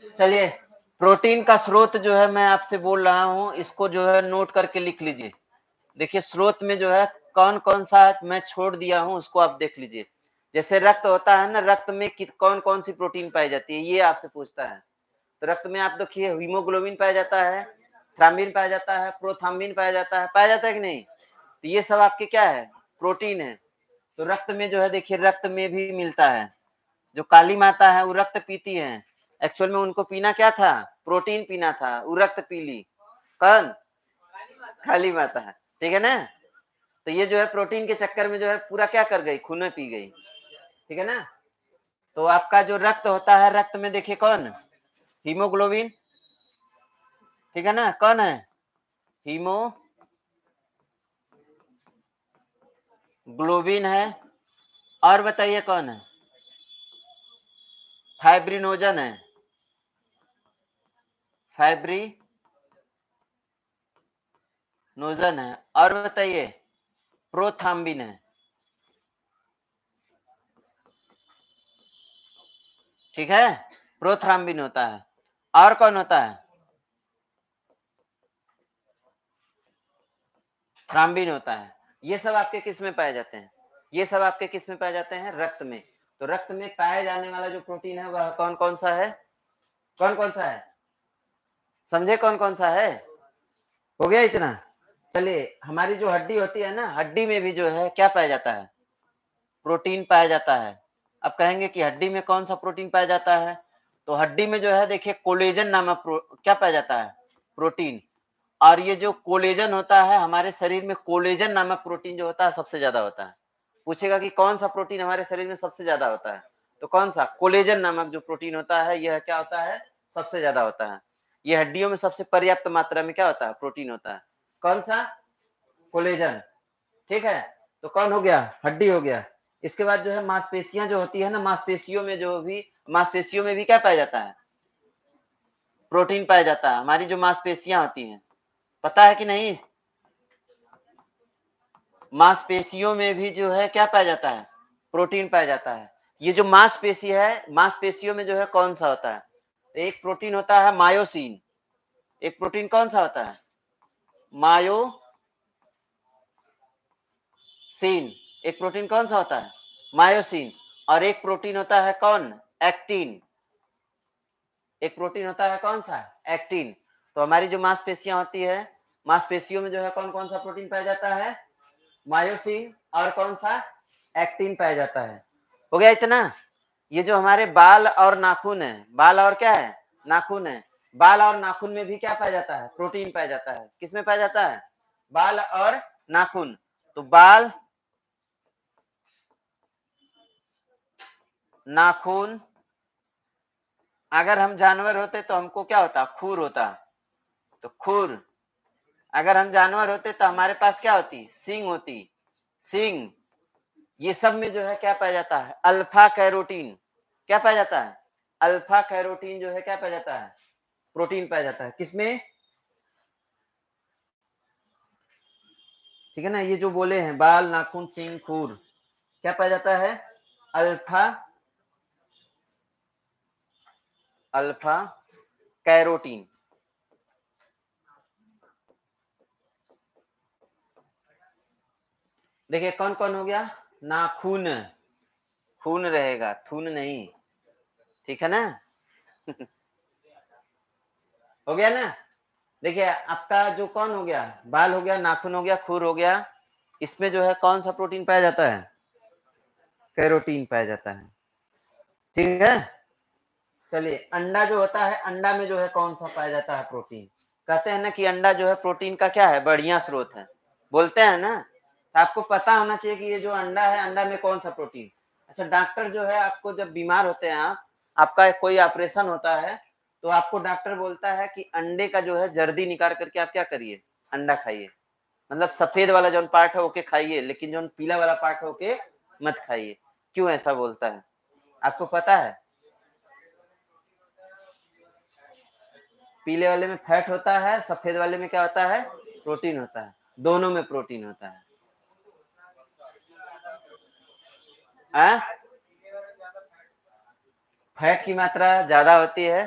चलिए, प्रोटीन का स्रोत जो है मैं आपसे बोल रहा हूँ, इसको जो है नोट करके लिख लीजिए। देखिए स्रोत में जो है कौन-कौन सा मैं छोड़ दिया हूँ उसको आप देख लीजिए। जैसे रक्त होता है ना, रक्त में कौन-कौन सी प्रोटीन पाई जाती है, ये आपसे पूछता है। तो रक्त में आप देखिए हीमोग्लोबिन पाया जाता है, थ्राम्बिन पाया जाता है, प्रोथ्राम्बिन पाया जाता है कि नहीं? तो ये सब आपके क्या है? प्रोटीन है। तो रक्त में जो है देखिए रक्त में भी मिलता है। जो काली माता है वो रक्त पीती है। एक्चुअल में उनको पीना क्या था? प्रोटीन पीना था, वो रक्त पी ली। कौन? काली माता है, ठीक है ना? तो ये जो है प्रोटीन के चक्कर में जो है पूरा क्या कर गई? खून में पी गई, ठीक है ना? तो आपका जो रक्त होता है, रक्त में देखिए कौन? हीमोग्लोबिन, ठीक है ना? कौन है? हीमोग्लोबिन है। और बताइए कौन है? फाइब्रिनोजन है। फाइब्रिनोजन है। और बताइए? प्रोथ्राम्बिन है, ठीक है? प्रोथ्राम्बिन होता है। और कौन होता है? थ्राम्बिन होता है। ये सब आपके किस में पाए जाते हैं? ये सब आपके किस में पाए जाते हैं? रक्त में। तो रक्त में पाए जाने वाला जो प्रोटीन है वह कौन कौन सा है? कौन कौन सा है? समझे कौन कौन सा है? हो गया इतना? चलिए, हमारी जो हड्डी होती है ना, हड्डी में भी जो है क्या पाया जाता है? प्रोटीन पाया जाता है। अब कहेंगे कि हड्डी में कौन सा प्रोटीन पाया जाता है? तो हड्डी में जो है देखिए कोलेजन नामक क्या पाया जाता है? प्रोटीन। और ये जो कोलेजन होता है हमारे शरीर में, कोलेजन नामक प्रोटीन जो होता है सबसे ज्यादा होता है। पूछेगा कि कौन सा प्रोटीन हमारे शरीर में सबसे ज्यादा होता है, तो कौन सा? कोलेजन नामक जो प्रोटीन होता है यह क्या होता है? सबसे ज्यादा होता है। ये हड्डियों में सबसे पर्याप्त मात्रा में क्या होता है? प्रोटीन होता है। कौन सा? कोलेजन, ठीक है? तो कौन हो गया? हड्डी हो गया। इसके बाद जो है मांसपेशियां जो होती है ना, मांसपेशियों में भी क्या पाया जाता है? प्रोटीन पाया जाता है। हमारी जो मांसपेशियां होती हैं, पता है कि नहीं? मांसपेशियों में भी जो है क्या पाया जाता है? प्रोटीन पाया जाता है। ये जो मांसपेशी है, मांसपेशियों में जो है कौन सा होता है? एक प्रोटीन होता है मायोसिन। एक प्रोटीन कौन सा होता है? मायोसिन। एक प्रोटीन कौन सा होता है? मायोसिन। और एक प्रोटीन होता है कौन? एक्टिन। एक प्रोटीन होता है कौन सा? एक्टिन। तो हमारी जो मांसपेशियां होती है, मांसपेशियों में जो है कौन कौन सा प्रोटीन पाया जाता है? मायोसिन और कौन सा? एक्टिन पाया जाता है। हो गया इतना? ये जो हमारे बाल और नाखून है, बाल और क्या है? नाखून है। बाल और नाखून में भी क्या पाया जाता है? प्रोटीन पाया जाता है। किसमें पाया जाता है? बाल और नाखून। तो बाल, नाखून, अगर हम जानवर होते तो हमको क्या होता? खुर होता। तो खुर। अगर हम जानवर होते तो हमारे पास क्या होती? सींग होती। सींग। ये सब में जो है क्या पाया जाता है? Alpha carotene. क्या पाया जाता है? अल्फा कैरोटीन जो है क्या पाया जाता है? प्रोटीन पाया जाता है। किसमें? ठीक है ना? ये जो बोले हैं बाल, नाखून, सींग, खुर, क्या पाया जाता है? Alpha alpha carotene. देखिए कौन कौन हो गया? नाखून, खून रहेगा, थून नहीं, ठीक है ना? हो गया ना? देखिए आपका जो कौन हो गया? बाल हो गया, नाखून हो गया, खुर हो गया। इसमें जो है कौन सा प्रोटीन पाया जाता है? कैरोटीन पाया जाता है, ठीक है? चलिए, अंडा जो होता है, अंडा में जो है कौन सा पाया जाता है? प्रोटीन। कहते हैं ना कि अंडा जो है प्रोटीन का क्या है? बढ़िया स्रोत है, बोलते हैं ना? तो आपको पता होना चाहिए कि ये जो अंडा है, अंडा में कौन सा प्रोटीन। अच्छा, डॉक्टर जो है आपको जब बीमार होते हैं आप, आपका कोई ऑपरेशन होता है, तो आपको डॉक्टर बोलता है कि अंडे का जो है जर्दी निकाल करके आप क्या करिए? अंडा खाइए। मतलब सफेद वाला जो पार्ट है ओके खाइए, लेकिन जो पीला वाला पार्ट है ओके मत खाइए। क्यों ऐसा बोलता है? आपको पता है? पीले वाले में फैट होता है, सफेद वाले में क्या होता है? प्रोटीन होता है। दोनों में प्रोटीन होता है। फैट की मात्रा ज्यादा होती है।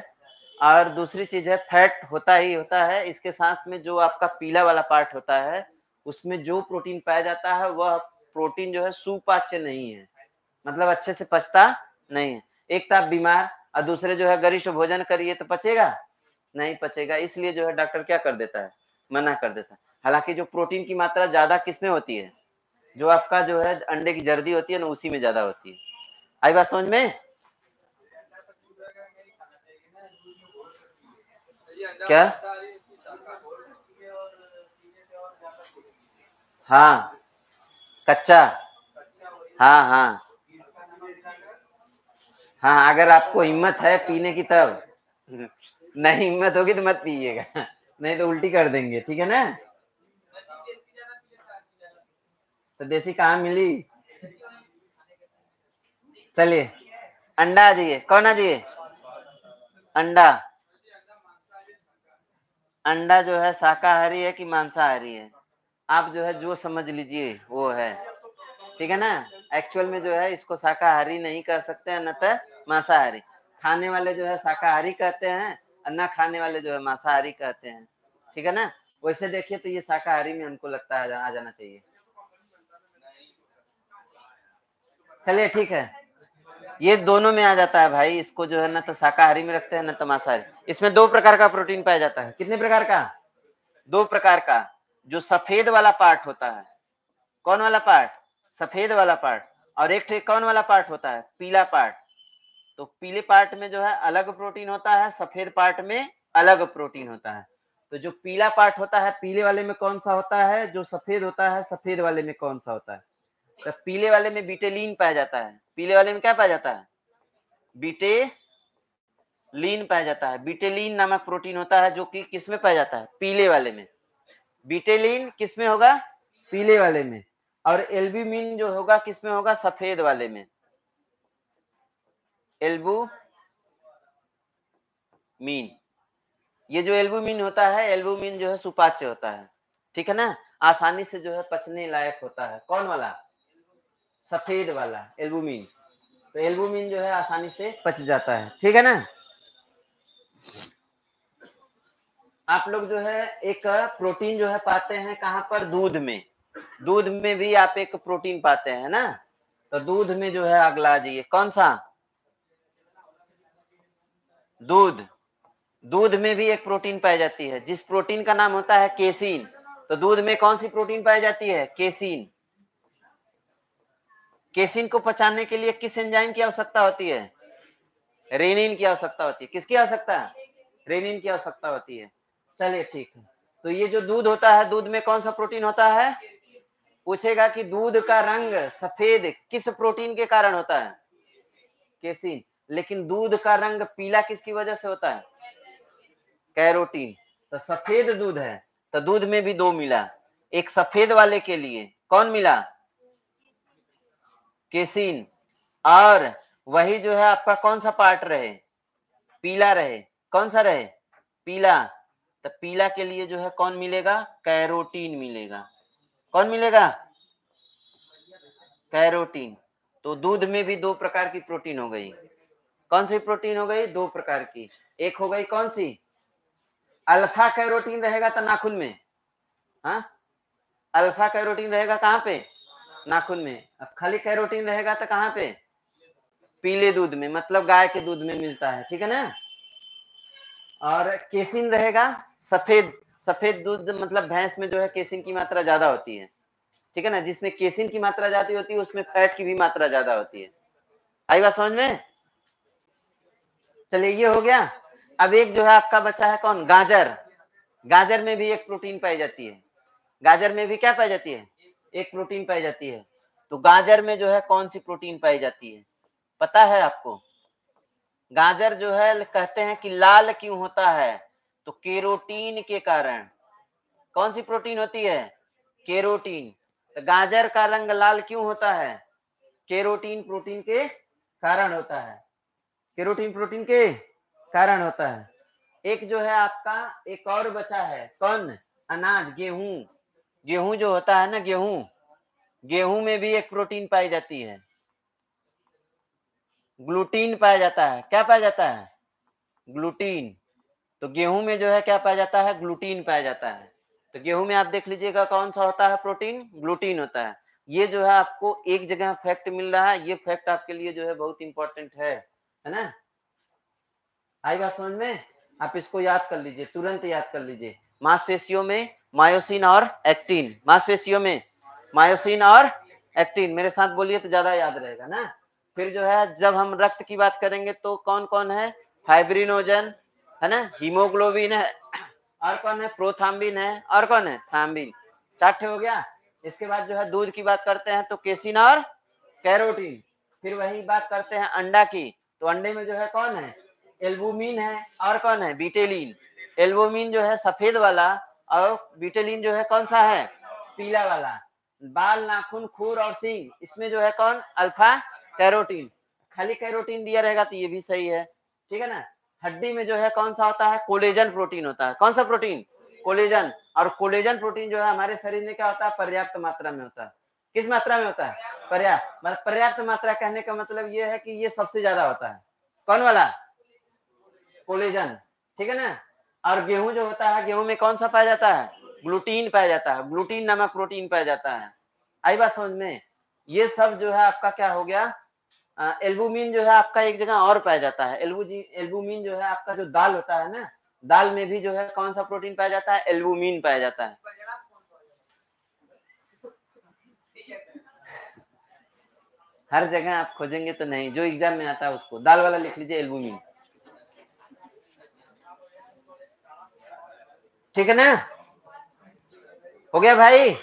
और दूसरी चीज है फैट होता ही होता है, इसके साथ में जो आपका पीला वाला पार्ट होता है उसमें जो प्रोटीन पाया जाता है वह प्रोटीन जो है सुपाच्य नहीं है, मतलब अच्छे से पचता नहीं है। एक तो आप बीमार और दूसरे जो है गरिष्ठ भोजन करिए तो पचेगा नहीं, पचेगा, इसलिए जो है डॉक्टर क्या कर देता है, मना कर देता है। हालांकि जो प्रोटीन की मात्रा ज्यादा किसमें होती है, जो आपका जो है अंडे की जर्दी होती है ना उसी में ज्यादा होती है। आई बात समझ में? क्या? हाँ कच्चा, हाँ हाँ हाँ, अगर आपको हिम्मत है पीने की तब, नहीं हिम्मत होगी तो मत पीजिएगा, नहीं तो उल्टी कर देंगे, ठीक है ना। तो देसी कहाँ मिली? चलिए अंडा आ जाइए, कौन आ जाइए? अंडा, अंडा जो है शाकाहारी है कि मांसाहारी है? आप जो है जो समझ लीजिए वो है, ठीक है ना। एक्चुअल में जो है इसको शाकाहारी नहीं कह सकते हैं, न तो मांसाहारी। खाने वाले जो है शाकाहारी कहते हैं और न खाने वाले जो है मांसाहारी कहते हैं, ठीक है ना। वैसे देखिए तो ये शाकाहारी में हमको लगता है आ जाना चाहिए। चलिए ठीक है, ये दोनों में आ जाता है भाई, इसको जो है न तो शाकाहारी में रखते हैं न तो मांसाहारी। इसमें 2 प्रकार का प्रोटीन पाया जाता है। कितने प्रकार का? 2 प्रकार का। जो सफेद वाला पार्ट होता है, कौन वाला पार्ट? सफेद वाला पार्ट। और एक ठीक कौन वाला पार्ट होता है? पीला पार्ट। तो पीले पार्ट में जो है अलग प्रोटीन होता है, सफेद पार्ट में अलग प्रोटीन होता है। तो जो पीला पार्ट होता है पीले वाले में कौन सा होता है, जो सफेद होता है सफेद वाले में कौन सा होता है? तो पीले वाले में बिटेलिन पाया जाता है। पीले वाले में क्या पाया जाता है? बिटेलिन पाया जाता है। बिटेलिन नामक प्रोटीन होता है जो कि किस में पाया जाता है? पीले वाले में। बिटेलिन किस में होगा? पीले वाले में। और एल्ब्यूमिन जो होगा किस में होगा? सफेद वाले में। एल्ब्यूमिन, ये जो एल्ब्यूमिन होता है, एल्ब्यूमिन जो है सुपाच्य होता है, ठीक है ना। आसानी से जो है पचने लायक होता है। कौन वाला? सफेद वाला एल्ब्यूमिन। तो एल्ब्यूमिन जो है आसानी से पच जाता है, ठीक है ना। आप लोग जो है एक प्रोटीन जो है पाते हैं कहां पर? दूध में। दूध में भी आप एक प्रोटीन पाते हैं ना। तो दूध में जो है अगला जाइए, कौन सा? दूध। दूध में भी एक प्रोटीन पाई जाती है जिस प्रोटीन का नाम होता है केसिन। तो दूध में कौन सी प्रोटीन पाई जाती है? केसिन। केसिन को पचाने के लिए किस एंजाइम की आवश्यकता होती है? रेनिन की आवश्यकता होती है। किसकी आवश्यकता? रेनिन की आवश्यकता होती है। चलिए ठीक है। तो ये जो दूध होता है, दूध में कौन सा प्रोटीन होता है? पूछेगा कि दूध का रंग सफेद किस प्रोटीन के कारण होता है? केसिन। लेकिन दूध का रंग पीला किसकी वजह से होता है? कैरोटीन। तो सफेद दूध है, तो दूध में भी 2 मिला। एक सफेद वाले के लिए कौन मिला? केसिन। और वही जो है आपका कौन सा पार्ट रहे? पीला रहे। कौन सा रहे? पीला। तो पीला के लिए जो है कौन मिलेगा? कैरोटीन मिलेगा। कौन मिलेगा? कैरोटीन। तो दूध में भी 2 प्रकार की प्रोटीन हो गई। कौन सी प्रोटीन हो गई? 2 प्रकार की। एक हो गई कौन सी? अल्फा कैरोटीन रहेगा तो नाखून में, हाँ, अल्फा कैरोटीन रहेगा कहाँ पे? नाखून में। अब खाली कैरोटीन रहेगा तो कहाँ पे? पीले दूध में, मतलब गाय के दूध में मिलता है, ठीक है ना। और केसिन रहेगा सफेद। सफेद दूध मतलब भैंस में जो है केसिन की मात्रा ज्यादा होती है, ठीक है ना। जिसमें केसिन की मात्रा ज्यादा होती है उसमें फैट की भी मात्रा ज्यादा होती है। आई बात समझ में? चलिए ये हो गया। अब एक जो है आपका बचा है कौन? गाजर। गाजर में भी एक प्रोटीन पाई जाती है। गाजर में भी क्या पाई जाती है? एक प्रोटीन पाई जाती है। तो गाजर में जो है कौन सी प्रोटीन पाई जाती है, पता है आपको? गाजर जो है कहते हैं कि लाल क्यों होता है? तो केरोटीन के कारण। कौन सी प्रोटीन होती है? केरोटीन। तो गाजर का रंग लाल क्यों होता है? केरोटीन प्रोटीन के कारण होता है। केरोटीन प्रोटीन के कारण होता है। एक जो है आपका एक और बचा है, कौन? अनाज, गेहूं। गेहूं जो होता है ना, गेहूं, गेहूं में भी एक प्रोटीन पाई जाती है, ग्लूटीन पाया जाता है। क्या पाया जाता है? ग्लूटीन। तो गेहूं में जो है क्या पाया जाता है, ग्लूटीन पाया जाता है। तो गेहूं में आप देख लीजिएगा कौन सा होता है प्रोटीन, ग्लूटीन होता है। ये जो है आपको एक जगह फैक्ट मिल रहा है, ये फैक्ट आपके लिए जो है बहुत इंपॉर्टेंट है ना। आई बात समझ में? आप इसको याद कर लीजिए, तुरंत याद कर लीजिए। मांसपेशियों में मायोसिन और एक्टिन, मांसपेशियों में मायोसिन और एक्टिन, मेरे साथ बोलिए तो ज्यादा याद रहेगा ना। फिर जो है जब हम रक्त की बात करेंगे तो कौन कौन है, फाइब्रिनोजन है ना, हीमोग्लोबिन है, और कौन है, प्रोथाम्बिन है, और कौन है, थाम्बिन। 4 हो गया। इसके बाद जो है दूध की बात करते हैं तो केसिन और कैरोटीन। फिर वही बात करते हैं अंडा की, तो अंडे में जो है कौन है, एल्बुमिन है, और कौन है, बीटेलिन। एल्बुमिन जो है सफेद वाला, और बीटेलिन जो है कौन सा है, पीला वाला। बाल, नाखून, खुर और सींग, इसमें जो है कौन, अल्फा कैरोटीन। खाली कैरोटीन दिया रहेगा तो ये भी सही है, ठीक है ना। हड्डी में जो है कौन सा होता है, कोलेजन प्रोटीन होता है। कौन सा प्रोटीन, कोलेजन। और कोलेजन प्रोटीन जो है हमारे शरीर में क्या होता है, पर्याप्त मात्रा में होता है। किस मात्रा में होता है, पर्याप्त। मतलब पर्याप्त मात्रा कहने का मतलब ये है कि ये सबसे ज्यादा होता है, कौन वाला, कोलेजन, ठीक है ना। और गेहूं जो होता है, गेहूं में कौन सा पाया जाता है, ग्लूटीन पाया जाता है, ग्लूटीन नामक प्रोटीन पाया जाता है। आई बात समझ में? ये सब जो है आपका क्या हो गया, एल्बुमिन जो है आपका एक जगह और पाया जाता है। एल्बुमिन जो है आपका जो दाल होता है ना, दाल में भी जो है कौन सा प्रोटीन पाया जाता है, एल्बुमिन पाया जाता है। हर जगह आप खोजेंगे तो नहीं, जो एग्जाम में आता है उसको दाल वाला लिख लीजिए, एल्बुमिन, ठीक है ना। हो गया भाई।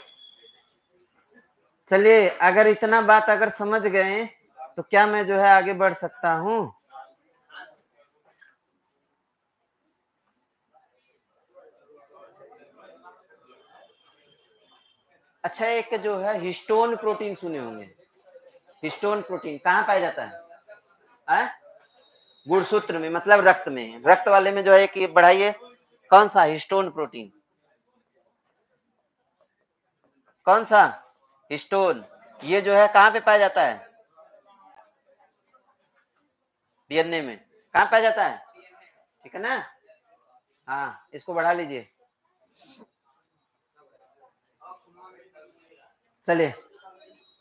चलिए, अगर इतना बात अगर समझ गए तो क्या मैं जो है आगे बढ़ सकता हूँ। अच्छा, एक जो है हिस्टोन प्रोटीन सुने होंगे। हिस्टोन प्रोटीन कहाँ पाया जाता है, गुणसूत्र में, मतलब रक्त में। रक्त वाले में जो है कि बढ़ाइए, कौन सा, हिस्टोन प्रोटीन, कौन सा, हिस्टोन। ये जो है कहाँ पे पाया जाता है, डीएनए में। कहाँ पाया जाता है, ठीक है ना। हाँ, इसको बढ़ा लीजिए। चलिए,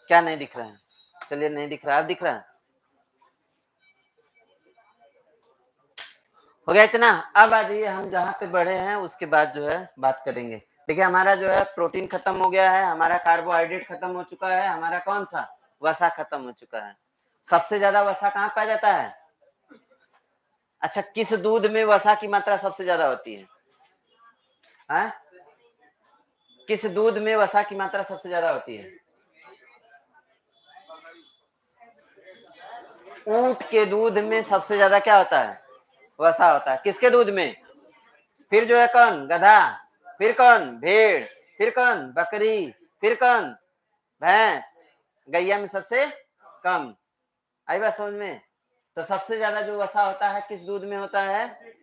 क्या नहीं दिख रहा है, चलिए नहीं दिख रहा, अब दिख रहा है। हो गया इतना। अब आ जाइए, हम जहाँ पे बढ़े हैं उसके बाद जो है बात करेंगे। देखिए, हमारा जो है प्रोटीन खत्म हो गया है, हमारा कार्बोहाइड्रेट खत्म हो चुका है, हमारा कौन सा, वसा खत्म हो चुका है। सबसे ज्यादा वसा कहाँ पाया जाता है, अच्छा, किस दूध में वसा की मात्रा सबसे ज्यादा होती है, हाँ? किस दूध में वसा की मात्रा सबसे ज्यादा होती है, ऊंट के दूध में सबसे ज्यादा क्या होता है, वसा होता है। किसके दूध में, फिर जो है कौन, गधा, फिर कौन, भेड़, फिर कौन, बकरी, फिर कौन, भैंस। गैया में सबसे कम। आई बात समझ में? तो सबसे ज्यादा जो वसा होता है किस दूध में होता है,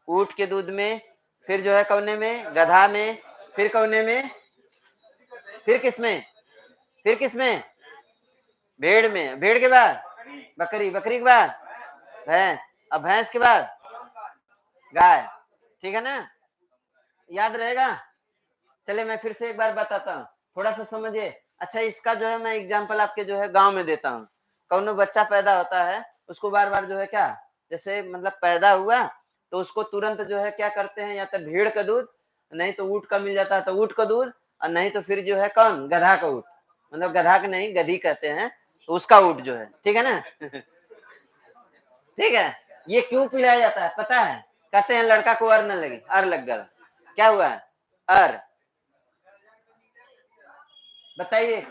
ऊंट के दूध में। फिर जो है कौने में, गधा में। फिर कौने में, फिर किस में, फिर किस में, भेड़ में। भेड़ के बाद बकरी, बकरी के बाद भैंस, अब भैंस के बाद गाय, ठीक है ना। याद रहेगा। चले, मैं फिर से एक बार बताता हूँ, थोड़ा सा समझिए। अच्छा, इसका जो है मैं एग्जाम्पल आपके जो है गांव में देता हूँ। कौनो बच्चा पैदा होता है, उसको बार बार जो है क्या, जैसे मतलब पैदा हुआ तो उसको तुरंत जो है क्या करते हैं, या तो भेड़ का दूध, नहीं तो ऊँट का मिल जाता है तो ऊँट का दूध, और नहीं तो फिर जो है कौन, गधा का ऊँट, मतलब गधा का नहीं, गधी कहते हैं, तो उसका ऊँट जो है, ठीक है ना। ठीक है। ये क्यों पिलाया जाता है पता है, कहते हैं लड़का को अर न लगे, अर लग गया। क्या हुआ है, अर, बताइए।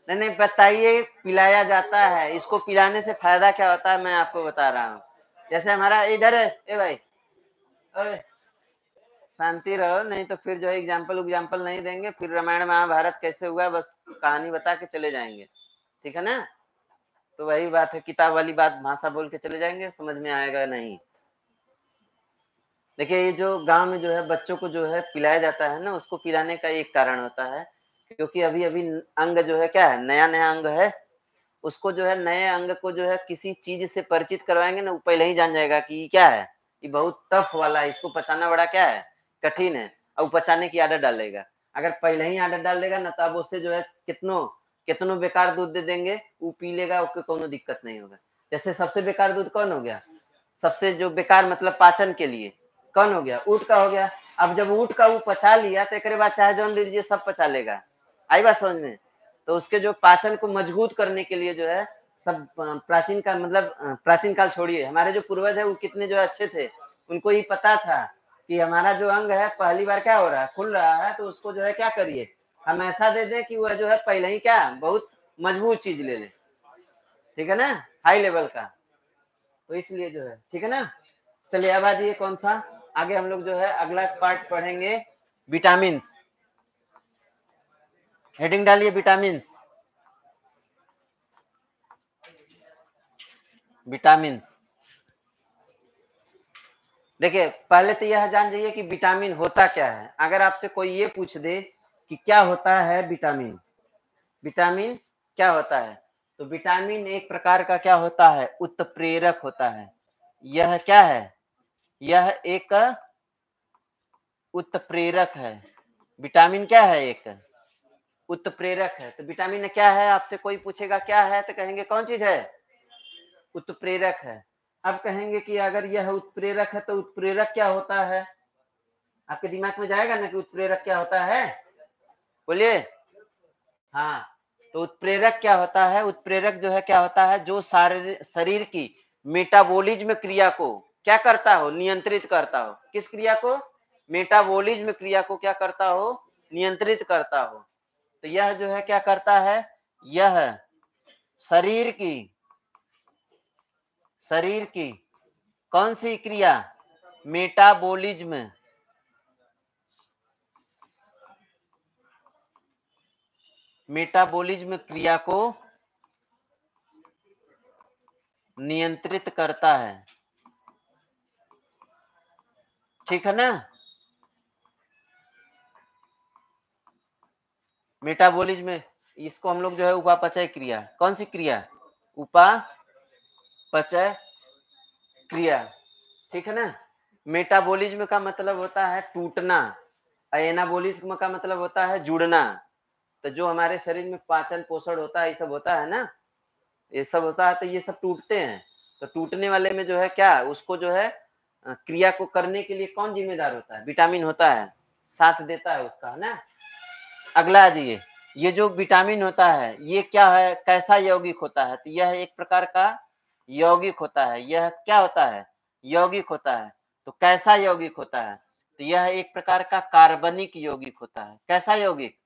नहीं नहीं, बताइए, पिलाया जाता है। इसको पिलाने से फायदा क्या होता है, मैं आपको बता रहा हूँ। जैसे हमारा इधर है, ए भाई, ओए, शांति रहो, नहीं तो फिर जो है एग्जाम्पल नहीं देंगे, फिर रामायण महाभारत कैसे हुआ बस कहानी बता के चले जाएंगे, ठीक है ना। तो वही बात है, किताब वाली बात भाषा बोल के चले जाएंगे, समझ में आएगा नहीं। देखिए, ये जो गांव में जो है बच्चों को जो है पिलाया जाता है ना, उसको पिलाने का एक कारण होता है, क्योंकि अभी अभी अंग जो है क्या है, नया नया अंग है, उसको जो है नए अंग को जो है किसी चीज से परिचित करवाएंगे ना, वो पहले ही जान जाएगा कि ये क्या है, ये बहुत टफ वाला है, इसको पचाना बड़ा क्या है, कठिन है, और पचाने की आदत डालेगा। अगर पहले ही आदत डाल देगा ना, तो अब उससे जो है कितनों बेकार दूध दे देंगे, वो पी लेगा, उसको कोनो दिक्कत नहीं होगा। जैसे सबसे बेकार दूध कौन हो गया, सबसे जो बेकार मतलब पाचन के लिए कौन हो गया, ऊँट का हो गया। अब जब ऊँट का वो पचा लिया तो एक बाद चाहे जौन दीजिए सब पचा लेगा। आई बात समझ में? तो उसके जो पाचन को मजबूत करने के लिए जो है सब प्राचीन काल मतलब प्राचीन काल छोड़िए, हमारे जो पूर्वज है वो कितने जो अच्छे थे, उनको ही पता था कि हमारा जो अंग है पहली बार क्या हो रहा है, खुल रहा है, तो उसको जो है क्या करिए, हम ऐसा दे दें कि वह जो है पहले ही क्या बहुत मजबूत चीज ले ले, ठीक है ना, हाई लेवल का। तो इसलिए जो है ठीक है ना। चलिए अब आ जाइए कौन सा, आगे हम लोग जो है अगला पार्ट पढ़ेंगे विटामिन। हेडिंग डालिए विटामिन। विटामिन देखिए पहले तो यह जान जाइए कि विटामिन होता क्या है। अगर आपसे कोई ये पूछ दे कि क्या होता है विटामिन, विटामिन क्या होता है, तो विटामिन एक प्रकार का क्या होता है, उत्प्रेरक होता है। यह क्या है, यह एक उत्प्रेरक है। विटामिन क्या है, एक उत्प्रेरक है। तो विटामिन क्या है, आपसे कोई पूछेगा क्या है तो कहेंगे कौन चीज है, उत्प्रेरक है। अब कहेंगे कि अगर यह उत्प्रेरक है तो उत्प्रेरक क्या होता है, आपके दिमाग में जाएगा ना कि उत्प्रेरक क्या होता है, बोलिए। हाँ, तो उत्प्रेरक क्या होता है, उत्प्रेरक जो है क्या होता है, जो शरीर की मेटाबॉलिज्म क्रिया को क्या करता हो, नियंत्रित करता हो। किस क्रिया को, मेटाबॉलिज्म क्रिया को क्या करता हो, नियंत्रित करता हो। तो यह जो है क्या करता है, यह शरीर की कौन सी क्रिया, मेटाबॉलिज्म, मेटाबॉलिज्म क्रिया को नियंत्रित करता है, ठीक है ना। मेटाबॉलिज्म, इसको हम लोग जो है उपापचय क्रिया, कौन सी क्रिया, उपापचय क्रिया, ठीक है ना। मेटाबॉलिज्म का मतलब होता है टूटना, एनाबॉलिज्म का मतलब होता है जुड़ना। तो जो हमारे शरीर में पाचन पोषण होता है, ये सब होता है ना, ये सब होता है, तो ये सब टूटते हैं। तो टूटने वाले में जो है क्या, उसको जो है क्रिया को करने के लिए कौन जिम्मेदार होता है, विटामिन होता है, साथ देता है उसका, है ना। अगला आ जाइए, ये जो विटामिन होता है ये क्या है, कैसा यौगिक होता है, तो यह एक प्रकार का यौगिक होता है। यह क्या होता है, यौगिक होता है। तो कैसा यौगिक होता है, तो यह एक प्रकार का कार्बनिक यौगिक होता है। कैसा यौगिक,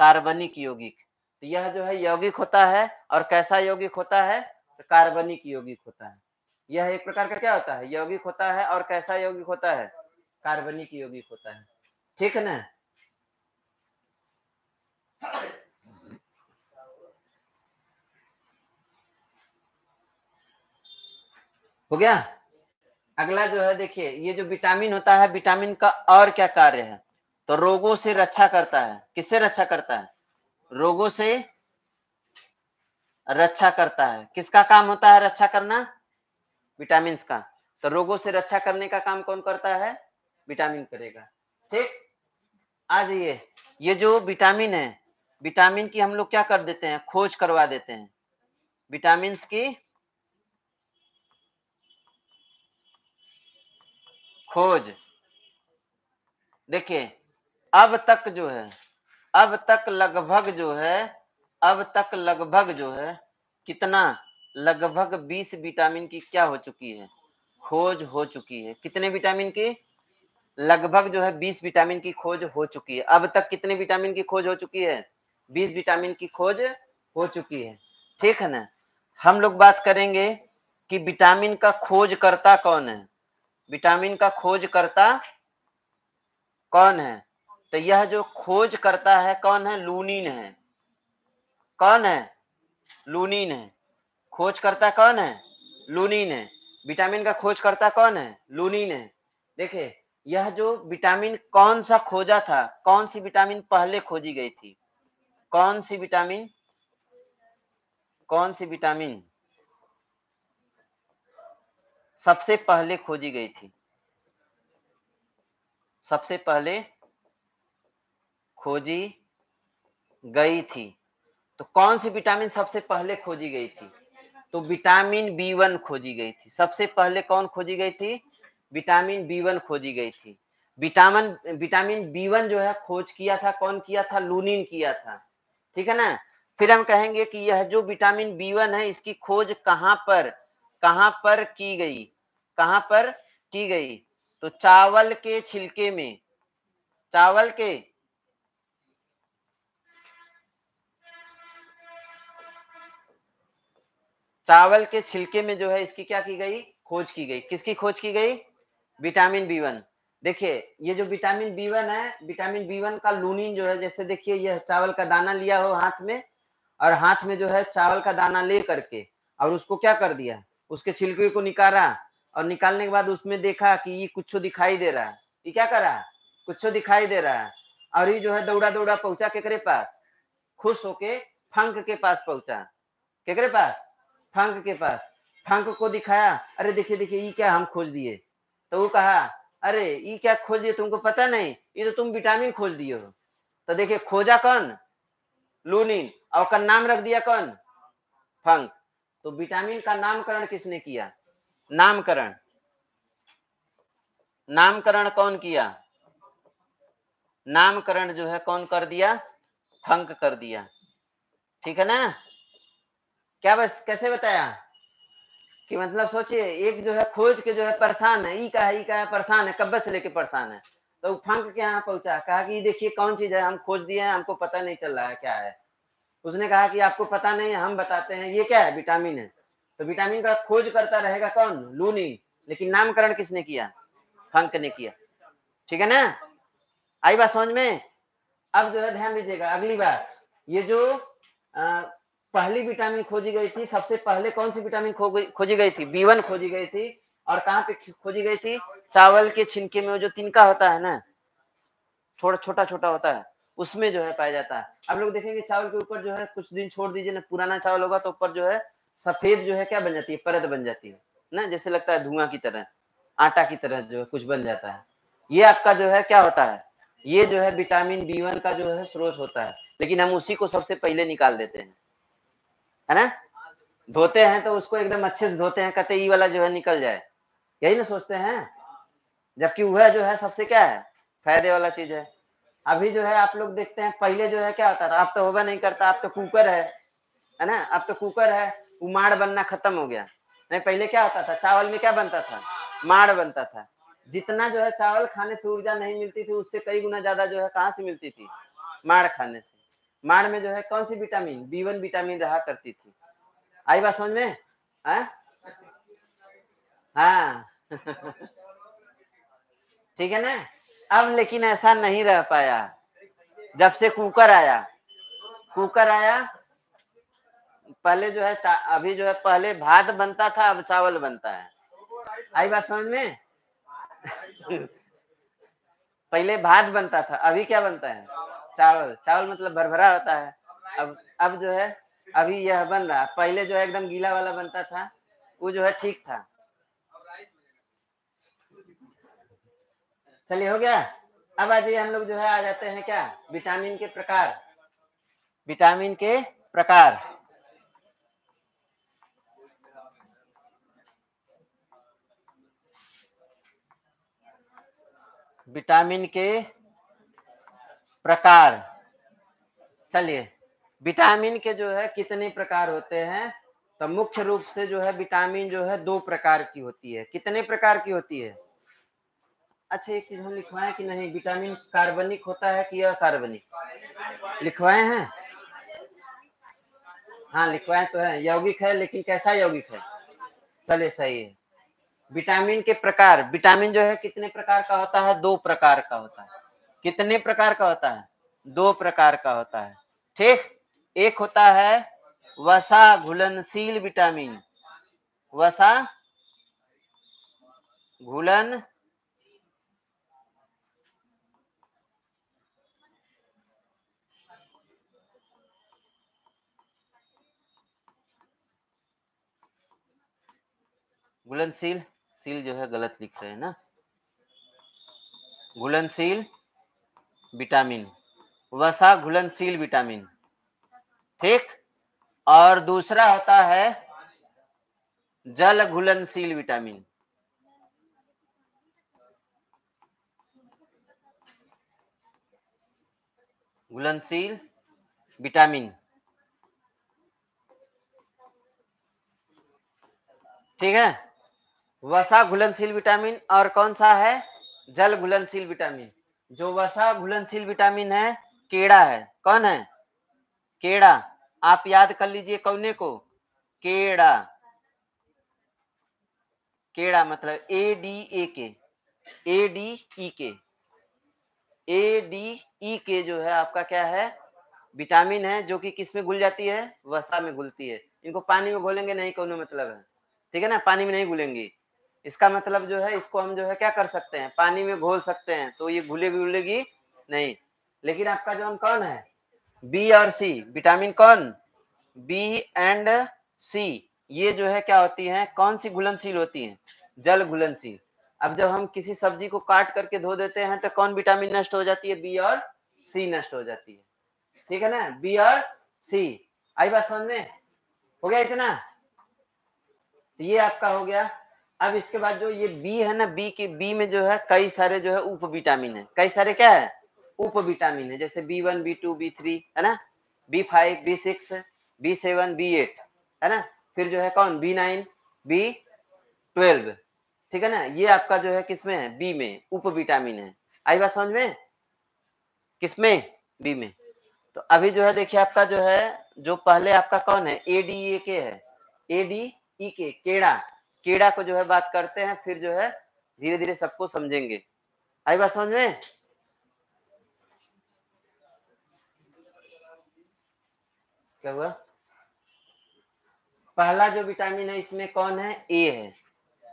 कार्बनिक यौगिक। तो यह जो है यौगिक होता है, और कैसा यौगिक होता है, तो कार्बनिक यौगिक होता है। यह एक प्रकार का क्या होता है, यौगिक होता है, और कैसा यौगिक होता है, कार्बनिक यौगिक होता है, ठीक है ना। हो गया। अगला जो है देखिए, ये जो विटामिन होता है, विटामिन का और क्या कार्य है, तो रोगों से रक्षा करता है। किससे रक्षा करता है, रोगों से रक्षा करता है। किसका काम होता है रक्षा करना, विटामिन का। तो रोगों से रक्षा करने का काम कौन करता है, विटामिन करेगा, ठीक। आ जाइए, ये जो विटामिन है, विटामिन की हम लोग क्या कर देते हैं, खोज करवा देते हैं। विटामिन की खोज, देखिए अब तक जो है, अब तक लगभग जो है, अब तक लगभग जो है कितना, लगभग 20 विटामिन की क्या हो चुकी है, खोज हो चुकी है। कितने विटामिन की, लगभग जो है 20 विटामिन की खोज हो चुकी है। अब तक कितने विटामिन की खोज हो चुकी है, 20 विटामिन की खोज हो चुकी है, ठीक है ना। हम लोग बात करेंगे कि विटामिन का खोजकर्ता कौन है, विटामिन का खोजकर्ता कौन है। तो यह जो खोज करता है कौन है, लूनिन है। कौन है, लूनिन है। खोज करता कौन है, लूनिन है। विटामिन का खोज करता कौन है, लूनिन है। देखिए यह जो विटामिन कौन सा खोजा था, कौन सी विटामिन पहले खोजी गई थी, कौन सी विटामिन, कौन सी विटामिन सबसे पहले खोजी गई थी? सबसे पहले खोजी गई थी, तो कौन सी विटामिन सबसे पहले खोजी गई थी? तो विटामिन बी1 खोजी गई थी। सबसे पहले कौन खोजी गई थी? विटामिन बी1 खोजी गई थी। विटामिन बी1 जो है खोज किया था, कौन किया था? लूनिन किया था। ठीक है ना। फिर हम कहेंगे कि यह जो विटामिन बी1 है इसकी खोज कहां पर की गई? कहां पर की गई? तो चावल के छिलके में, चावल के छिलके में जो है इसकी क्या की गई? खोज की गई। किसकी खोज की गई? Vitamin B1. देखिए ये जो विटामिन बी1 है, विटामिन बी1 का लूनिन जो है, जैसे देखिए यह चावल का दाना लिया हो हाथ में, और हाथ में जो है चावल का दाना ले करके और उसको क्या कर दिया? उसके छिलके को निकाला, और निकालने के बाद उसमें देखा कि ये कुछ दिखाई दे रहा है। ये क्या कर रहा है? कुछ दिखाई दे रहा है। और ये जो है दौड़ा दौड़ा पहुंचा केकरे पास? खुश होके फंक के पास पहुंचा। केकरे पास? फंक के पास। फंक को दिखाया, अरे देखिए देखिए ये क्या हम खोज दिए। तो वो कहा, अरे ये क्या खोज दिए, तुमको पता नहीं, ये तो तुम विटामिन खोज दिए हो। तो देखिए खोजा कौन? लूनिन, और का नाम रख दिया कौन? फंक। तो विटामिन का नामकरण किसने किया? नामकरण, नामकरण कौन किया? नामकरण जो है कौन कर दिया? फंक कर दिया। ठीक है ना। क्या बस कैसे बताया कि मतलब सोचिए, एक जो है खोज के जो है परेशान है, ई का है परेशान है, कब्बे से लेके परेशान है। तो फंक के यहाँ पहुंचा, कहा कि देखिए कौन चीज है, हम खोज दिए हैं, हमको पता नहीं चल रहा है क्या है। उसने कहा कि आपको पता नहीं है, हम बताते हैं, ये क्या है? विटामिन है। तो विटामिन का खोज करता रहेगा कौन? लूनी। लेकिन नामकरण किसने किया? फंक ने किया। ठीक है ना। आई बात समझ में। अब जो है ध्यान दीजिएगा, अगली बार ये जो पहली विटामिन खोजी गई थी, सबसे पहले कौन सी विटामिन खोजी गई थी? बी1 खोजी गई थी। और कहाँ पे खोजी गई थी? चावल के छिलके में, वो जो तिनका होता है ना, थोड़ा छोटा छोटा होता है, उसमें जो है पाया जाता है। आप लोग देखेंगे चावल के ऊपर जो है कुछ दिन छोड़ दीजिए ना, पुराना चावल होगा तो ऊपर जो है सफेद जो है क्या बन जाती है? परत बन जाती है ना, जैसे लगता है धुआं की तरह, आटा की तरह जो है कुछ बन जाता है। ये आपका जो है क्या होता है? ये जो है विटामिन बी1 का जो है स्रोत होता है। लेकिन हम उसी को सबसे पहले निकाल देते हैं, है ना। धोते हैं तो उसको एकदम अच्छे से धोते हैं, कहते ई वाला जो है निकल जाए, यही ना सोचते हैं। जबकि वह जो है सबसे क्या है? फायदे वाला चीज है। अभी जो है आप लोग देखते हैं, पहले जो है क्या होता था, अब तो होगा नहीं करता, अब तो कुकर है ना, अब तो कुकर है, वो माड़ बनना खत्म हो गया। नहीं पहले क्या होता था, चावल में क्या बनता था? माड़ बनता था। जितना जो है चावल खाने से ऊर्जा नहीं मिलती थी, उससे कई गुना ज्यादा जो है कहाँ से मिलती थी? माड़ खाने से। माड़ में जो है कौन सी विटामिन? बी1 विटामिन रहा करती थी। आई बात समझ में? हाँ ठीक है ना। अब लेकिन ऐसा नहीं रह पाया, जब से कुकर आया। कुकर आया, पहले जो है अभी जो है पहले भात बनता था, अब चावल बनता है। आई बात समझ में? पहले भात बनता था, अभी क्या बनता है? चावल। चावल मतलब भरभरा होता है। अब जो है अभी यह बन रहा, पहले जो है एकदम गीला वाला बनता था, वो जो है ठीक था। चलिए हो गया। अब आज हम लोग जो है आ जाते हैं क्या? विटामिन के प्रकार। विटामिन के प्रकार। विटामिन के प्रकार। चलिए, विटामिन के जो है कितने प्रकार होते हैं? तो मुख्य रूप से जो है विटामिन जो है 2 प्रकार की होती है। कितने प्रकार की होती है? अच्छा एक चीज हम लिखवाएं कि नहीं, विटामिन कार्बनिक होता है कि अकार्बनिक? लिखवाए हैं? हाँ लिखवाए तो है, यौगिक है, लेकिन कैसा यौगिक है? चलिए सही है। विटामिन के प्रकार, विटामिन जो है कितने प्रकार का होता है? 2 प्रकार का होता है। कितने प्रकार का होता है? 2 प्रकार का होता है। ठीक। एक होता है वसा घुलनशील विटामिन। वसा घुलन घुलनशील, सील जो है गलत लिख रहे हैं ना, घुलनशील विटामिन, वसा घुलनशील विटामिन, ठीक। और दूसरा होता है जल घुलनशील विटामिन, घुलनशील विटामिन, ठीक है। वसा घुलनशील विटामिन और कौन सा है, जल घुलनशील विटामिन। जो वसा घुलनशील विटामिन है केड़ा है, कौन है, केड़ा। आप याद कर लीजिए कौने को, केड़ा, केड़ा मतलब ADA के, ADE के जो है आपका क्या है, विटामिन है, जो कि किस में घुल जाती है, वसा में घुलती है। इनको पानी में घोलेंगे नहीं, कोनो मतलब है, ठीक है ना, पानी में नहीं घुलेंगी। इसका मतलब जो है इसको हम जो है क्या कर सकते हैं, पानी में घोल सकते हैं, तो ये घुलेगी नहीं। लेकिन आपका जो कौन है, बी और सी विटामिन, कौन, बी एंड सी, ये जो है क्या होती है, कौन सी घुलनशील होती है, जल घुलनशील। अब जब हम किसी सब्जी को काट करके धो देते हैं तो कौन विटामिन नष्ट हो जाती है, बी और सी नष्ट हो जाती है, ठीक है ना, बी और सी। आई बात समझ में, हो गया इतना, ये आपका हो गया। अब इसके बाद जो ये बी है ना, बी में जो है कई सारे जो है उप विटामिन है, कई सारे क्या है, उप विटामिन है, जैसे B1 B2 B3 है ना, B5 B6 B7 B8 है ना, फिर जो है कौन, B9 B12, ठीक है ना, ये आपका जो है किसमें है, बी में उप विटामिन है। आई बात समझ में, किसमें, बी में। तो अभी जो है देखिए आपका जो है, जो पहले आपका कौन है, ADA के है, ADE के, केड़ा, केड़ा को जो है बात करते हैं, फिर जो है धीरे धीरे सबको समझेंगे। आई बात समझ में, क्या हुआ, पहला जो विटामिन है इसमें कौन है, ए है,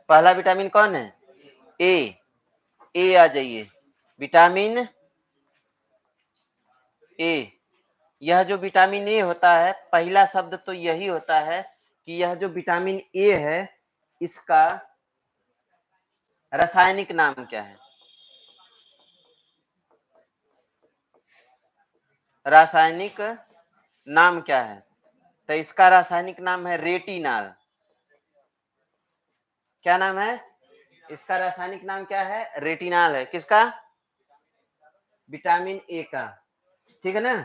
पहला विटामिन कौन है, ए आ जाइए, विटामिन ए। यह जो विटामिन ए होता है, पहला शब्द तो यही होता है कि यह जो विटामिन ए है इसका रासायनिक नाम क्या है, रासायनिक नाम क्या है, तो इसका रासायनिक नाम है रेटिनाल। क्या नाम है, इसका रासायनिक नाम क्या है, रेटिनाल है, किसका, विटामिन ए का, ठीक है ना।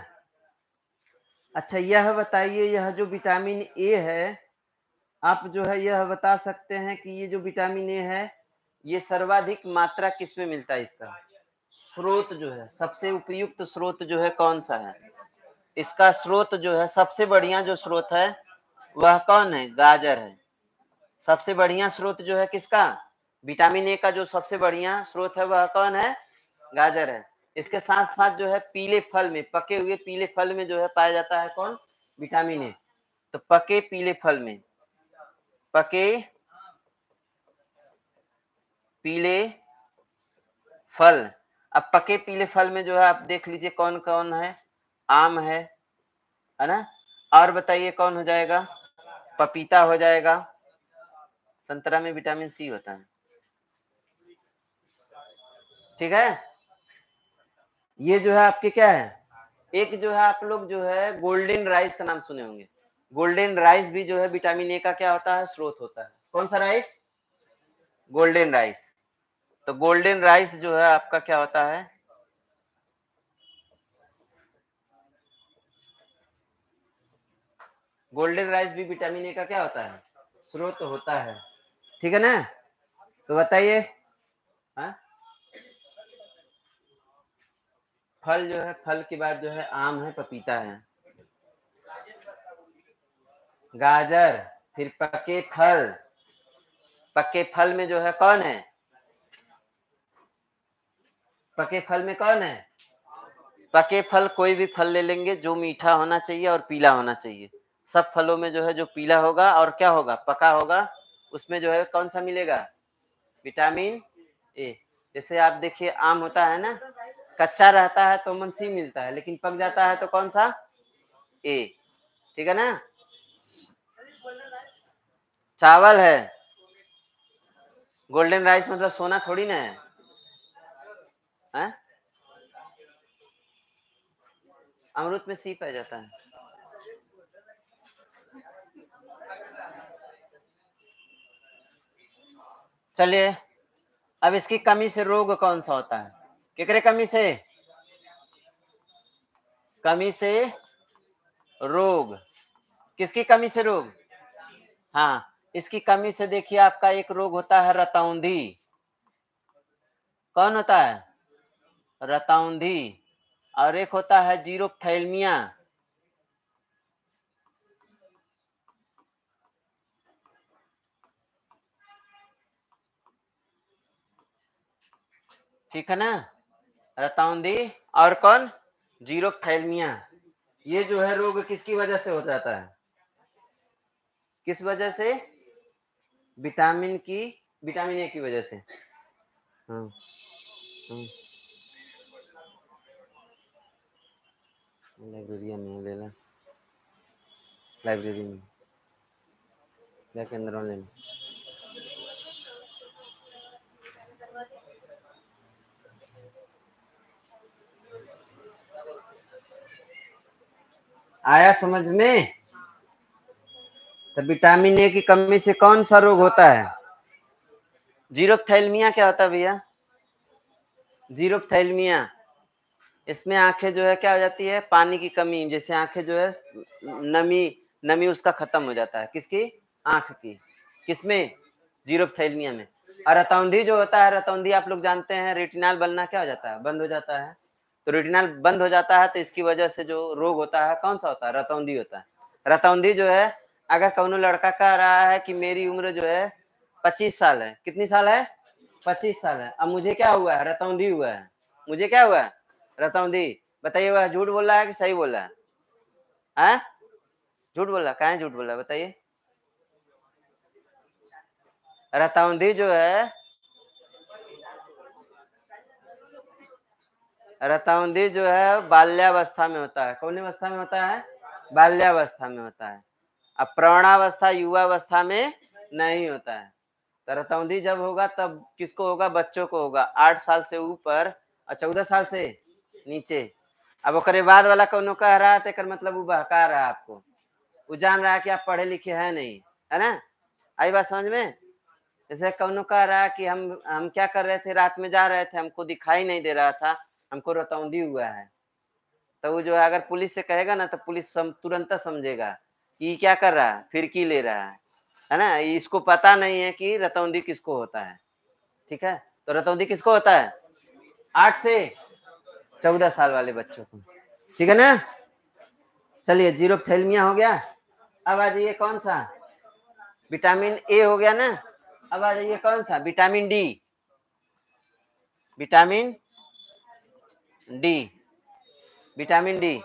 अच्छा यह बताइए, यह जो विटामिन ए है, आप जो है यह बता सकते हैं कि ये जो विटामिन ए है ये सर्वाधिक मात्रा किस में मिलता है, इसका स्रोत जो है, सबसे उपयुक्त स्रोत जो है कौन सा है, इसका स्रोत जो है सबसे बढ़िया जो स्रोत है वह कौन है, गाजर है। सबसे बढ़िया स्रोत जो है किसका, विटामिन ए का जो सबसे बढ़िया स्रोत है वह कौन है, गाजर है। इसके साथ साथ जो है पीले फल में, पके हुए पीले फल में जो है पाया जाता है कौन, विटामिन ए। तो पके पीले फल में, पके पीले फल, अब पके पीले फल में जो है आप देख लीजिए कौन कौन है, आम है ना, और बताइए कौन हो जाएगा, पपीता हो जाएगा, संतरा में विटामिन सी होता है, ठीक है। ये जो है आपके क्या है, एक जो है आप लोग जो है गोल्डन राइस का नाम सुने होंगे, गोल्डन राइस भी जो है विटामिन ए का क्या होता है, स्रोत होता है। कौन सा राइस, गोल्डन राइस। तो गोल्डन राइस जो है आपका क्या होता है, गोल्डन राइस भी विटामिन ए का क्या होता है, स्रोत होता है, ठीक है ना। तो बताइए, हाँ? फल जो है, फल के बाद जो है आम है, पपीता है, गाजर, फिर पके फल, पके फल में जो है कौन है, पके फल में कौन है, पके फल कोई भी फल ले लेंगे जो मीठा होना चाहिए और पीला होना चाहिए। सब फलों में जो है जो पीला होगा और क्या होगा, पका होगा, उसमें जो है कौन सा मिलेगा, विटामिन ए। जैसे आप देखिए आम होता है ना, कच्चा रहता है तो सी मिलता है, लेकिन पक जाता है तो कौन सा, ए, ठीक है ना। चावल है, गोल्डन राइस मतलब सोना थोड़ी ना है, हैं? अमरूद में सी पाया जाता है। चलिए, अब इसकी कमी से रोग कौन सा होता है? केकरे कमी से? कमी से रोग। किसकी कमी से रोग? हाँ, इसकी कमी से देखिए आपका एक रोग होता है रतौंधी। कौन होता है? रतौंधी। और एक होता है जीरोप्थैल्मिया। ठीक है ना? रतौंधी और कौन? जीरोप्थैल्मिया। ये जो है रोग किसकी वजह से हो जाता है? किस वजह से? विटामिन ए की वजह से। हाँ, हाँ। लाइब्रेरियन में ले ला, लाइब्रेरी में जाके अंदर ले ला। आया समझ में? तो विटामिन ए की कमी से कौन सा रोग होता है? जीरोप्थैल्मिया क्या होता है भैया? जीरोप्थैल्मिया, इसमें आंखें जो है क्या हो जाती है? पानी की कमी, जैसे आंखें जो है नमी नमी उसका खत्म हो जाता है। किसकी? आंख की। किसमें? जीरोप्थैल्मिया में। और रतौंधी जो होता है, रतौंधी आप लोग जानते हैं, रेटिनाल बनना क्या हो जाता है? बंद हो जाता है। तो रेटिनाल बंद हो जाता है तो इसकी वजह से जो रोग होता है कौन सा होता है? रतौंधी होता है। रतौंधी जो है, अगर कौनो लड़का कह रहा है कि मेरी उम्र जो है 25 साल है, कितनी साल है? 25 साल है, अब मुझे क्या हुआ है? रतौंधी हुआ है। मुझे क्या हुआ है? रतौंधी। बताइए वह झूठ बोल रहा है कि सही बोल रहा है? हैं? झूठ बोल रहा है? कहाँ झूठ बोल रहा है बताइए? रतौंधी जो है, रतौंधी जो है बाल्यावस्था में होता है। कौन अवस्था में होता है? बाल्यावस्था में होता है। अब प्रौढ़ावस्था युवावस्था में नहीं होता है। तो रतौंधी जब होगा तब किसको होगा? बच्चों को होगा, 8 साल से ऊपर और 14 साल से नीचे। अब ओकरे बाद वाला कौनो कह रहा है तो एकर मतलब वो बहका रहा है आपको, वो जान रहा है कि आप पढ़े लिखे हैं नहीं, है ना? आई बात समझ में? जैसे कौनो कह रहा है कि हम क्या कर रहे थे, रात में जा रहे थे, हमको दिखाई नहीं दे रहा था, हमको रतौंधी हुआ है। तो वो जो है अगर पुलिस से कहेगा ना तो पुलिस तुरंत समझेगा कि क्या कर रहा है, फिरकी ले रहा है ना? इसको पता नहीं है कि रतौंधी किसको होता है। ठीक है, तो रतौंधी किसको होता है? 8 से 14 साल वाले बच्चों को। ठीक है ना? चलिए, जीरोप्थैल्मिया हो गया। अब आ जाइए कौन सा? विटामिन ए हो गया ना। अब आ जाइए कौन सा? Vitamin D. Vitamin D. Vitamin D,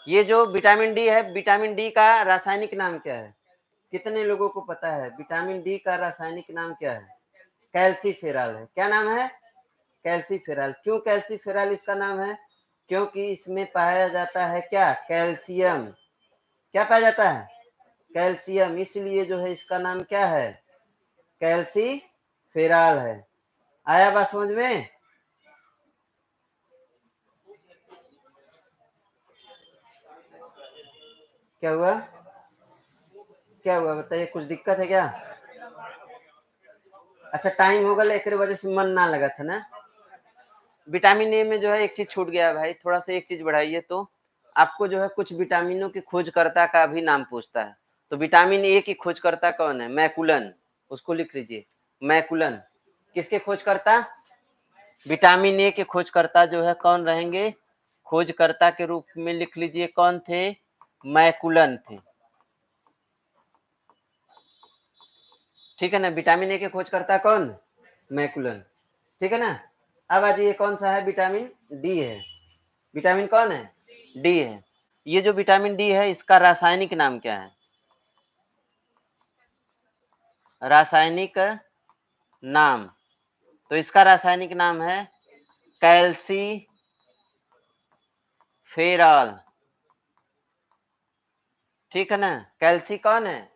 ये जो विटामिन डी है, विटामिन डी का रासायनिक नाम क्या है? कितने लोगों को पता है विटामिन डी का रासायनिक नाम क्या है? कैल्सीफेरॉल है। क्या नाम है? कैल्सीफेरॉल। क्यों कैल्सीफेरॉल इसका नाम है? क्योंकि इसमें पाया जाता है क्या? कैल्शियम। क्या पाया जाता है? कैल्शियम, इसलिए जो है इसका नाम क्या है? कैल्सीफेरॉल है। आया बात समझ में? क्या हुआ? क्या हुआ बताइए, कुछ दिक्कत है क्या? अच्छा, टाइम हो गया, एक वजह से मन ना लगा था ना। विटामिन ए में जो है एक चीज छूट गया भाई, थोड़ा सा एक चीज बढ़ाइए तो। आपको जो है कुछ विटामिनों की खोजकर्ता का भी नाम पूछता है। तो विटामिन ए की खोजकर्ता कौन है? मैकुलन। उसको लिख लीजिए, मैकुलन। किसके खोजकर्ता? विटामिन ए के खोजकर्ता जो है कौन रहेंगे? खोजकर्ता के रूप में लिख लीजिए, कौन थे? मैकुलन थे। ठीक है ना? विटामिन ए के खोजकर्ता कौन? मैकुलन। ठीक है ना? अब आ जाइए कौन सा है? विटामिन डी है। विटामिन कौन है? डी है। ये जो विटामिन डी है इसका रासायनिक नाम क्या है? रासायनिक नाम, तो इसका रासायनिक नाम है कैल्सीफेरॉल। ठीक है ना? कैल्सी कौन है?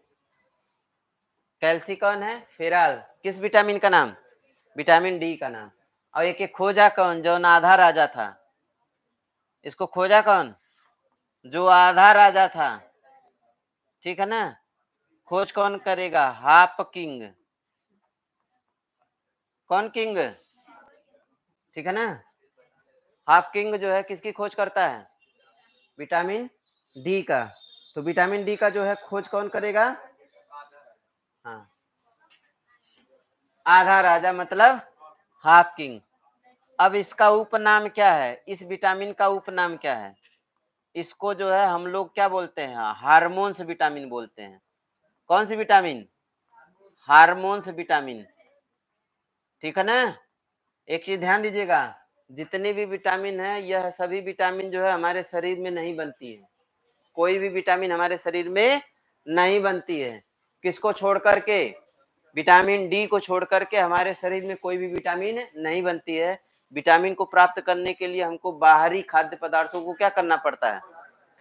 कैल्सी कौन है? फेराल। किस विटामिन का नाम? विटामिन डी का नाम। और एक खोजा कौन? जो आधा राजा था, इसको खोजा कौन? जो आधा राजा था, ठीक है ना। खोज कौन करेगा? Half king. कौन किंग? ठीक है ना। हाफ किंग जो है किसकी खोज करता है? विटामिन डी का। तो विटामिन डी का जो है खोज कौन करेगा? हाँ, आधा राजा मतलब हाफ किंग। अब इसका उपनाम क्या है? इस विटामिन का उपनाम क्या है? इसको जो है हम लोग क्या बोलते हैं? हार्मोन्स विटामिन बोलते हैं। कौन सी विटामिन? Hormones vitamin. ठीक है ना। एक चीज ध्यान दीजिएगा, जितने भी विटामिन है, यह सभी विटामिन जो है हमारे शरीर में नहीं बनती है। कोई भी विटामिन हमारे शरीर में नहीं बनती है। किसको छोड़ करके? विटामिन डी को छोड़ करके हमारे शरीर में कोई भी विटामिन नहीं बनती है। विटामिन को प्राप्त करने के लिए हमको बाहरी खाद्य पदार्थों को क्या करना पड़ता है?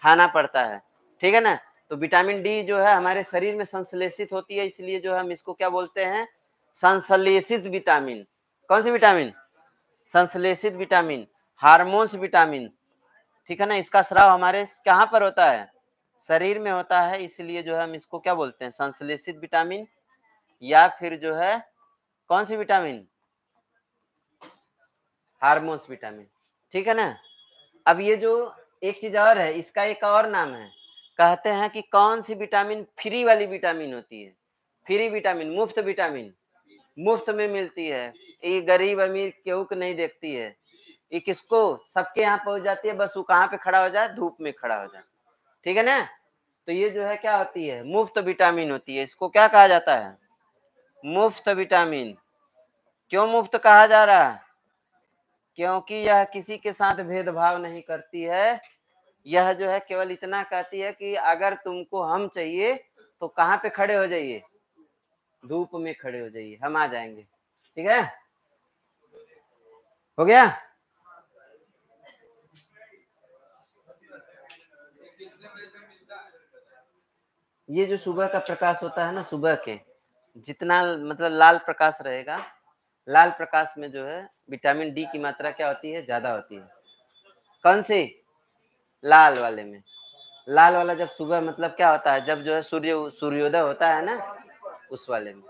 खाना पड़ता है। ठीक है ना। तो विटामिन डी जो है हमारे शरीर में संश्लेषित होती है, इसलिए जो है हम इसको क्या बोलते हैं? संश्लेषित विटामिन। कौन सी विटामिन? संश्लेषित विटामिन, हार्मोन्स विटामिन। ठीक है ना। इसका स्राव हमारे कहाँ पर होता है? शरीर में होता है, इसलिए जो है हम इसको क्या बोलते हैं? संश्लेषित विटामिन, या फिर जो है कौन सी विटामिन? Hormones vitamin. ठीक है ना। अब ये जो एक चीज और है, इसका एक और नाम है। कहते हैं कि कौन सी विटामिन फ्री वाली विटामिन होती है? फ्री विटामिन, मुफ्त विटामिन, मुफ्त में मिलती है। ये गरीब अमीर केहू को नहीं देखती है। ये किसको? सबके यहाँ पहुंच जाती है। बस वो कहाँ पे खड़ा हो जाए? धूप में खड़ा हो जाए। ठीक है ना। तो ये जो है क्या होती है? मुफ्त विटामिन होती है। इसको क्या कहा जाता है? मुफ्त विटामिन। क्यों मुफ्त कहा जा रहा है? क्योंकि यह किसी के साथ भेदभाव नहीं करती है। यह जो है केवल इतना कहती है कि अगर तुमको हम चाहिए तो कहाँ पे खड़े हो जाइए? धूप में खड़े हो जाइए, हम आ जाएंगे। ठीक है, हो गया। ये जो सुबह का प्रकाश होता है ना, सुबह के जितना मतलब लाल प्रकाश रहेगा, लाल प्रकाश में जो है विटामिन डी की मात्रा क्या होती है? ज्यादा होती है। कौन सी? लाल वाले में। लाल वाला जब सुबह मतलब क्या होता है? जब जो है सूर्योदय होता है ना, उस वाले में।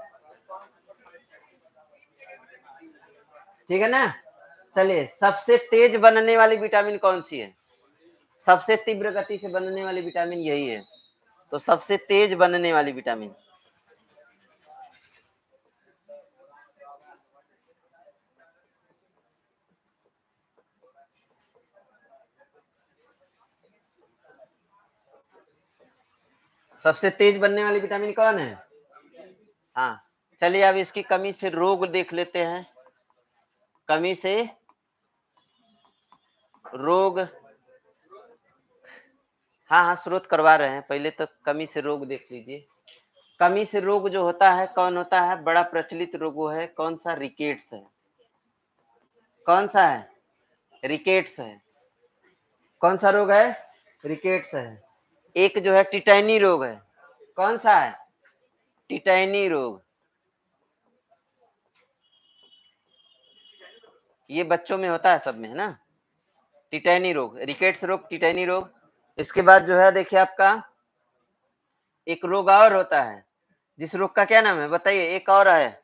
ठीक है ना। चलिए, सबसे तेज बनने वाली विटामिन कौन सी है? सबसे तीव्र गति से बनने वाली विटामिन यही है। तो सबसे तेज बनने वाली विटामिन, सबसे तेज बनने वाली विटामिन कौन है? हाँ, चलिए अब इसकी कमी से रोग देख लेते हैं। कमी से रोग, हाँ हाँ, स्रोत करवा रहे हैं। पहले तो कमी से रोग देख लीजिए। कमी से रोग जो होता है, कौन होता है? बड़ा प्रचलित रोग वो है कौन सा? रिकेट्स है। कौन सा है? रिकेट्स है। कौन सा रोग है? रिकेट्स है। एक जो है टिटैनी रोग है। कौन सा है? टिटैनी रोग। ये बच्चों में होता है, सब में है ना। टिटैनी रोग, रिकेट्स रोग, टिटैनी रोग। इसके बाद जो है देखिए आपका एक रोग और होता है, जिस रोग का क्या नाम है बताइए? एक और है,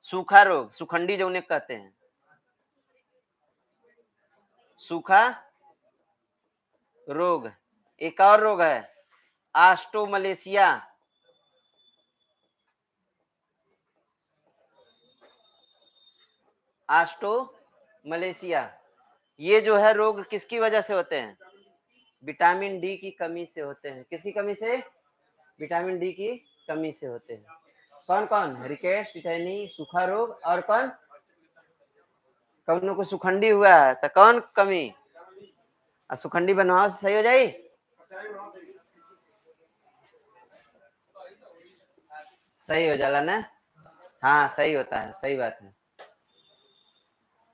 सूखा रोग, सुखंडी जो उन्हें कहते हैं। सूखा रोग। एक और रोग है, आस्टोमलेशिया। आस्टोमलेशिया। ये जो है रोग किसकी वजह से होते हैं? विटामिन डी की कमी से होते हैं। किसकी कमी से? विटामिन डी की कमी से होते हैं। कौन कौन? रिकेट्स, टिटैनी, सूखा रोग, और कौन? कौनों को सुखंडी हुआ है तो कौन कमी? सुखंडी बनवाओ से सही हो जाए। सही हो जाला ना। हाँ, सही होता है, सही बात है।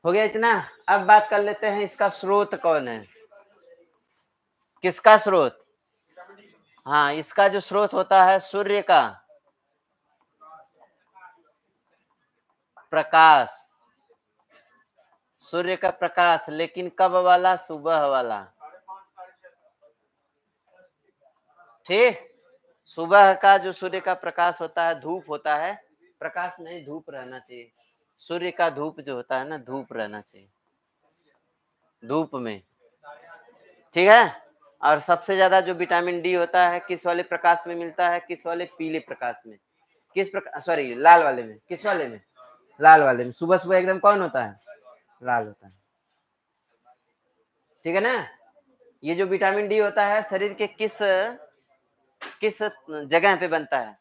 हो गया इतना। अब बात कर लेते हैं इसका स्रोत कौन है? किसका स्रोत? हाँ, इसका जो स्रोत होता है सूर्य का। प्रकाश, सूर्य का प्रकाश, लेकिन कब वाला? सुबह वाला। ठीक, सुबह का जो सूर्य का प्रकाश होता है, धूप होता है, प्रकाश नहीं धूप रहना चाहिए। सूर्य का धूप जो होता है ना, धूप रहना चाहिए, धूप में। ठीक है। और सबसे ज्यादा जो विटामिन डी होता है किस वाले प्रकाश में मिलता है? किस वाले? पीले प्रकाश में। किस प्रकार, सॉरी, लाल वाले में। किस वाले में? लाल वाले में। सुबह सुबह एकदम कौन होता है? लाल होता है। ठीक है ना। ये जो विटामिन डी होता है शरीर के किस किस जगह पे बनता है?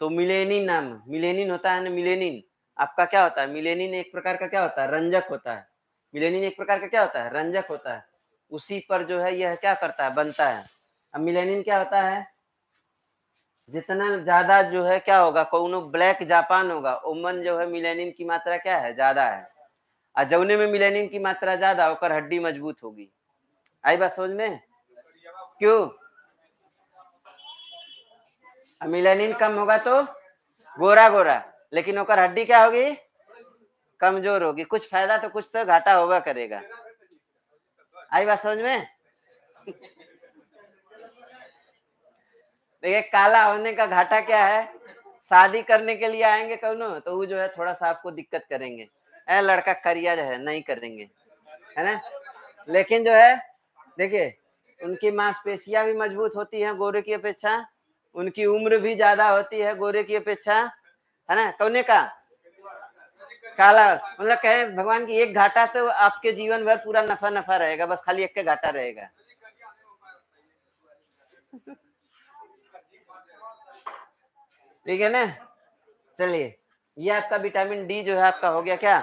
तो मिलेनिन नाम, मिलेनिन होता है ना, मिलेनिन आपका क्या होता है? मिलेनिन एक प्रकार का क्या होता है? रंजक होता है। मिलेनिन एक प्रकार का क्या होता है? रंजक होता है। उसी पर जो है यह क्या करता है? बनता है। अब मिलेनिन क्या होता है? जितना ज्यादा जो है क्या होगा, कोनो ब्लैक जापान होगा, ओमन जो है मिलेनिन की मात्रा क्या है? ज्यादा है। और जौने में मिलेनिन की मात्रा ज्यादा होकर हड्डी मजबूत होगी। आई बात समझ में? क्यों? मिलेनिन कम होगा तो गोरा गोरा, लेकिन ओकर हड्डी क्या होगी? कमजोर होगी। कुछ फायदा तो कुछ तो घाटा होगा करेगा। आई बात समझ में? देखिए, काला होने का घाटा क्या है? शादी करने के लिए आएंगे कौनो तो वो जो है थोड़ा सा आपको दिक्कत करेंगे, ए लड़का करिया जो है नहीं करेंगे, है ना। लेकिन जो है देखिए, उनकी मांसपेशियां भी मजबूत होती हैं गोरे की अपेक्षा, उनकी उम्र भी ज्यादा होती है गोरे की अपेक्षा, है ना। कौने का? काला। मतलब कहे भगवान की एक घाटा तो आपके जीवन भर पूरा नफा नफा रहेगा, बस खाली एक के घाटा रहेगा। ठीक है ना। चलिए, ये आपका विटामिन डी जो है आपका हो गया क्या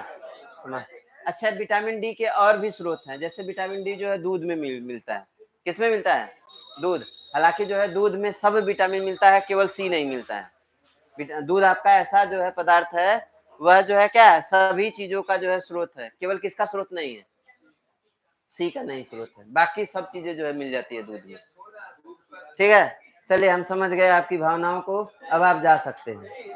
समझ। अच्छा, विटामिन डी के और भी स्रोत हैं, जैसे विटामिन डी जो है दूध में मिलता है। किसमें मिलता है? दूध। हालांकि जो है दूध में सब विटामिन मिलता है, केवल सी नहीं मिलता है। दूध आपका ऐसा जो है पदार्थ है, वह जो है क्या है? सभी चीजों का जो है स्रोत है, केवल किसका स्रोत नहीं है? सी का नहीं स्रोत है, बाकी सब चीजें जो है मिल जाती है दूध में। ठीक है। चलिए, हम समझ गए आपकी भावनाओं को, अब आप जा सकते हैं।